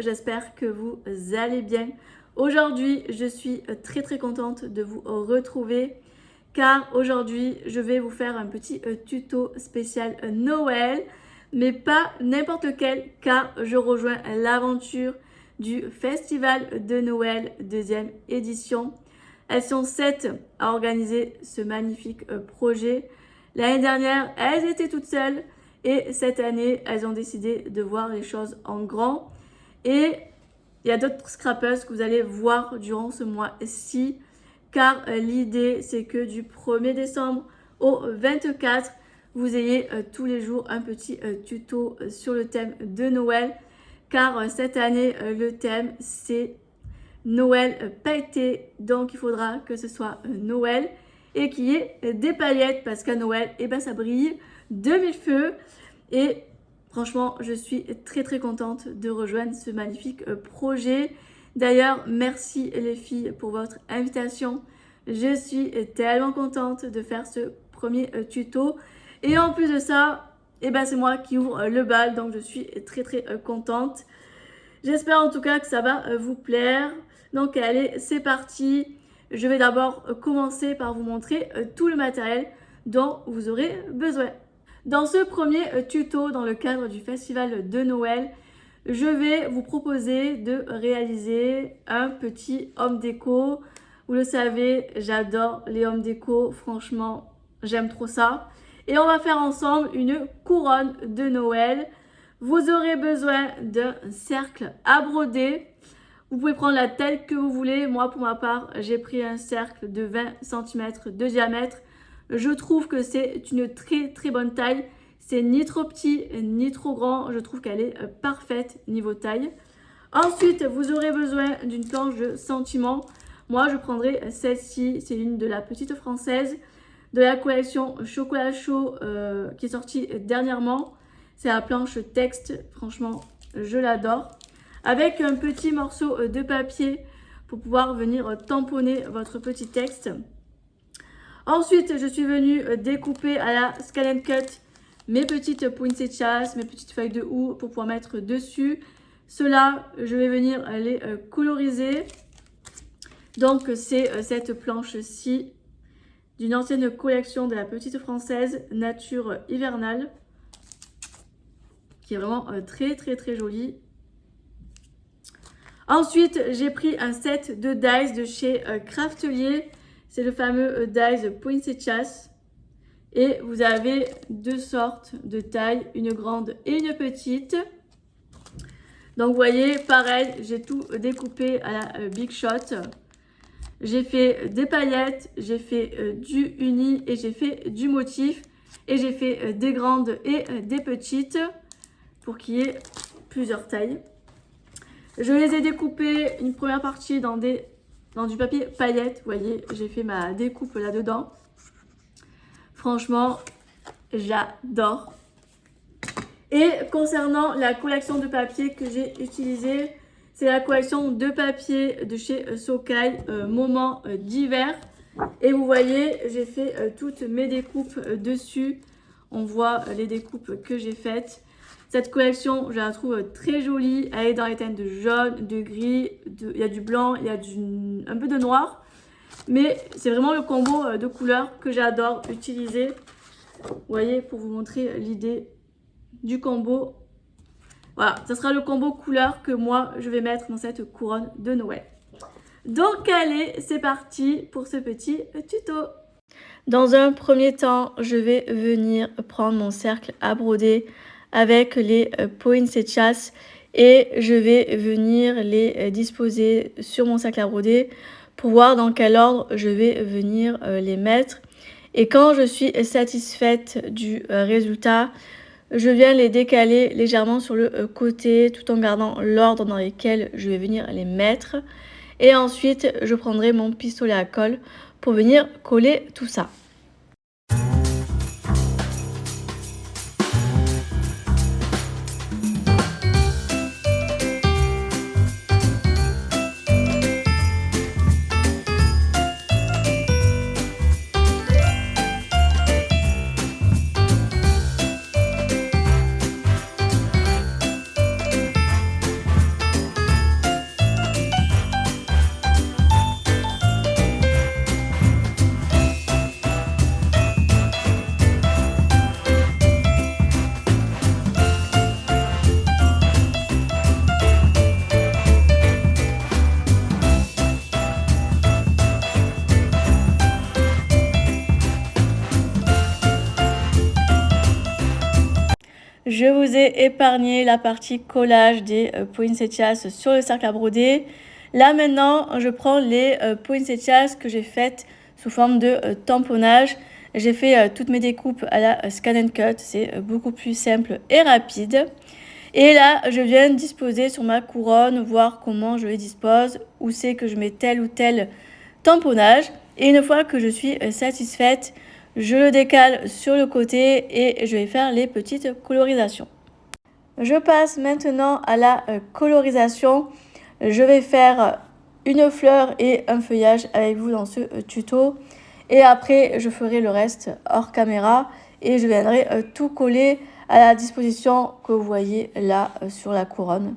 j'espère que vous allez bien. Aujourd'hui, je suis très contente de vous retrouver car aujourd'hui, je vais vous faire un petit tuto spécial Noël, mais pas n'importe lequel car je rejoins l'aventure du Festival de Noël 2e édition. Elles sont 7 à organiser ce magnifique projet. L'année dernière, elles étaient toutes seules et cette année, elles ont décidé de voir les choses en grand. Et il y a d'autres scrappers que vous allez voir durant ce mois-ci car l'idée, c'est que du 1er décembre au 24, vous ayez tous les jours un petit tuto sur le thème de Noël car cette année, le thème, c'est Noël pailleté, donc il faudra que ce soit Noël et qu'il y ait des paillettes parce qu'à Noël, ça brille de mille feux et franchement, je suis très contente de rejoindre ce magnifique projet. D'ailleurs, merci les filles pour votre invitation. Je suis tellement contente de faire ce premier tuto et en plus de ça, c'est moi qui ouvre le bal, donc je suis très contente. J'espère en tout cas que ça va vous plaire. Donc allez, c'est parti. Je vais d'abord commencer par vous montrer tout le matériel dont vous aurez besoin. Dans ce premier tuto, dans le cadre du festival de Noël, je vais vous proposer de réaliser un petit homme déco. Vous le savez, j'adore les hommes déco. Franchement, j'aime trop ça. Et on va faire ensemble une couronne de Noël. Vous aurez besoin d'un cercle à broder. Vous pouvez prendre la taille que vous voulez. Moi, pour ma part, j'ai pris un cercle de 20 cm de diamètre. Je trouve que c'est une très bonne taille. C'est ni trop petit, ni trop grand. Je trouve qu'elle est parfaite niveau taille. Ensuite, vous aurez besoin d'une planche de sentiment. Moi, je prendrai celle-ci. C'est une de la Petite Française de la collection Chocolat Chaud qui est sortie dernièrement. C'est la planche texte. Franchement, je l'adore. Avec un petit morceau de papier pour pouvoir venir tamponner votre petit texte. Ensuite, je suis venue découper à la Scan & Cut mes petites poinsettias, mes petites feuilles de houx pour pouvoir mettre dessus. Cela, je vais venir les coloriser. Donc, c'est cette planche-ci d'une ancienne collection de la Petite Française Nature Hivernale qui est vraiment très jolie. Ensuite, j'ai pris un set de dies de chez Craftelier. C'est le fameux dies Poinsettias. Et vous avez deux sortes de tailles, une grande et une petite. Donc, vous voyez, pareil, j'ai tout découpé à la Big Shot. J'ai fait des paillettes, j'ai fait du uni et j'ai fait du motif. Et j'ai fait des grandes et des petites pour qu'il y ait plusieurs tailles. Je les ai découpées une première partie dans du papier paillettes. Vous voyez, j'ai fait ma découpe là-dedans. Franchement, j'adore. Et concernant la collection de papier que j'ai utilisée, c'est la collection de papier de chez Sokai, Moment d'hiver. Et vous voyez, j'ai fait toutes mes découpes dessus. On voit les découpes que j'ai faites. Cette collection, je la trouve très jolie. Elle est dans les teintes de jaune, de gris, il y a du blanc, il y a un peu de noir. Mais c'est vraiment le combo de couleurs que j'adore utiliser. Vous voyez, pour vous montrer l'idée du combo. Voilà, ce sera le combo couleur que moi, je vais mettre dans cette couronne de Noël. Donc, allez, c'est parti pour ce petit tuto. Dans un premier temps, je vais venir prendre mon cercle à broder avec les poinsettias et je vais venir les disposer sur mon cercle à broder pour voir dans quel ordre je vais venir les mettre. Et quand je suis satisfaite du résultat, je viens les décaler légèrement sur le côté tout en gardant l'ordre dans lequel je vais venir les mettre. Et ensuite, je prendrai mon pistolet à colle pour venir coller tout ça. je vous ai épargné la partie collage des poinsettias sur le cercle à broder. Là maintenant, je prends les poinsettias que j'ai faites sous forme de tamponnage. J'ai fait toutes mes découpes à la Scan and Cut, c'est beaucoup plus simple et rapide. Et là, je viens disposer sur ma couronne, voir comment je les dispose, où c'est que je mets tel ou tel tamponnage. Et une fois que je suis satisfaite, je le décale sur le côté et je vais faire les petites colorisations. Je passe maintenant à la colorisation. Je vais faire une fleur et un feuillage avec vous dans ce tuto. Et après, je ferai le reste hors caméra et je viendrai tout coller à la disposition que vous voyez là sur la couronne.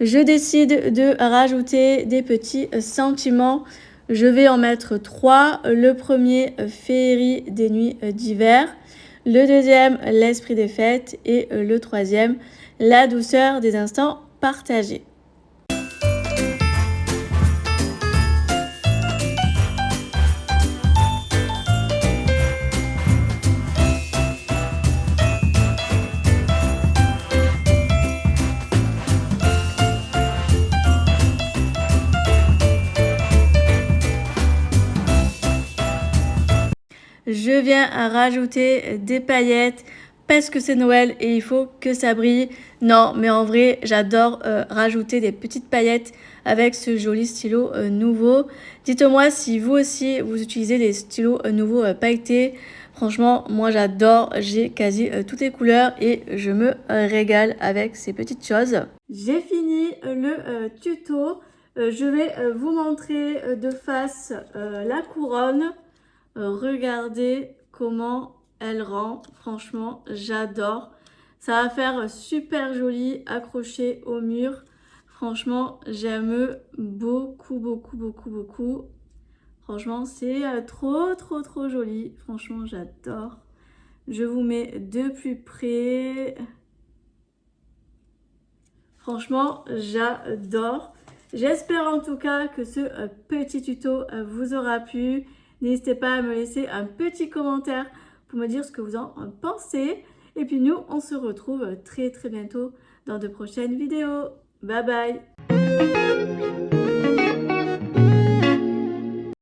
Je décide de rajouter des petits sentiments. Je vais en mettre 3. Le premier, féerie des nuits d'hiver. Le deuxième, l'esprit des fêtes. Et le troisième, la douceur des instants partagés. Je viens à rajouter des paillettes parce que c'est Noël et il faut que ça brille. Non, mais en vrai, j'adore rajouter des petites paillettes avec ce joli stylo nouveau. Dites-moi si vous aussi, vous utilisez des stylos nouveaux pailletés. Franchement, moi j'adore, j'ai quasi toutes les couleurs et je me régale avec ces petites choses. J'ai fini le tuto. Je vais vous montrer de face la couronne. Regardez comment elle rend, franchement j'adore, ça va faire super joli accroché au mur, franchement j'aime beaucoup, franchement c'est trop joli, franchement j'adore. Je vous mets de plus près, franchement j'adore. J'espère en tout cas que ce petit tuto vous aura plu. N'hésitez pas à me laisser un petit commentaire pour me dire ce que vous en pensez. Et puis nous, on se retrouve très bientôt dans de prochaines vidéos. Bye bye!